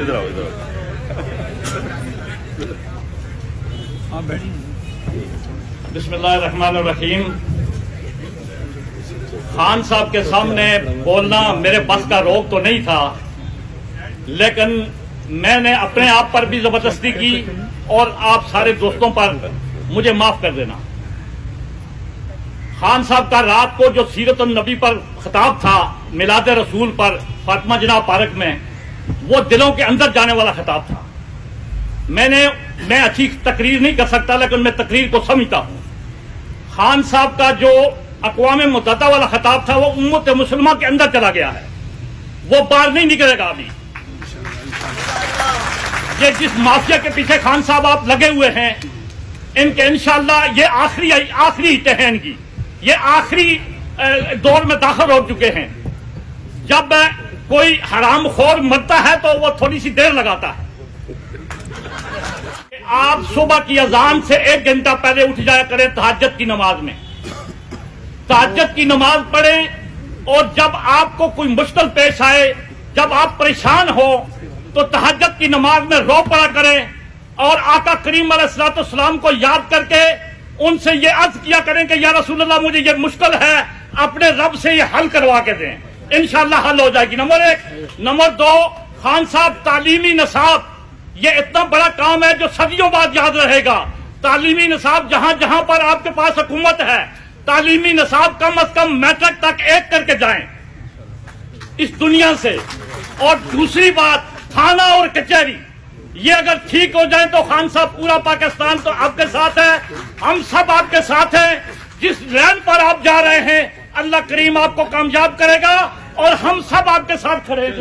ادھر آؤ ادھر آؤ. بسم اللہ الرحمن الرحیم. خان صاحب کے سامنے بولنا میرے بس کا روک تو نہیں تھا، لیکن میں نے اپنے آپ پر بھی زبردستی کی اور آپ سارے دوستوں پر مجھے معاف کر دینا. خان صاحب کا رات کو جو سیرت النبی پر خطاب تھا، میلاد رسول پر فاطمہ جناح پارک میں، وہ دلوں کے اندر جانے والا خطاب تھا. میں اچھی تقریر نہیں کر سکتا، لیکن میں تقریر کو سمجھتا ہوں. خان صاحب کا جو اقوام متحدہ والا خطاب تھا وہ امت مسلمہ کے اندر چلا گیا ہے، وہ باہر نہیں نکلے گا. ابھی یہ جس مافیا کے پیچھے خان صاحب آپ لگے ہوئے ہیں، ان کے انشاءاللہ یہ آخری ٹہن کی، یہ آخری دور میں داخل ہو چکے ہیں. جب کوئی حرام خور مرتا ہے تو وہ تھوڑی سی دیر لگاتا ہے. آپ صبح کی اذان سے 1 گھنٹہ پہلے اٹھ جایا کریں تہجد کی نماز میں، تہجد کی نماز پڑھیں. اور جب آپ کو کوئی مشکل پیش آئے، جب آپ پریشان ہو تو تہجد کی نماز میں رو پڑا کریں، اور آقا کریم علیہ الصلوۃ والسلام کو یاد کر کے ان سے یہ عرض کیا کریں کہ یا رسول اللہ مجھے یہ مشکل ہے، اپنے رب سے یہ حل کروا کے دیں، انشاءاللہ حل ہو جائے گی. نمبر 1. نمبر 2، خان صاحب تعلیمی نصاب، یہ اتنا بڑا کام ہے جو صدیوں بعد یاد رہے گا. تعلیمی نصاب جہاں جہاں پر آپ کے پاس حکومت ہے، تعلیمی نصاب کم از کم میٹرک تک 1 کر کے جائیں اس دنیا سے. اور دوسری بات، تھانہ اور کچہری یہ اگر ٹھیک ہو جائیں تو خان صاحب پورا پاکستان تو آپ کے ساتھ ہے، ہم سب آپ کے ساتھ ہیں. جس لین پر آپ جا رہے ہیں اللہ کریم آپ کو کامیاب کرے گا، اور ہم سب آپ کے ساتھ کھڑے ہیں.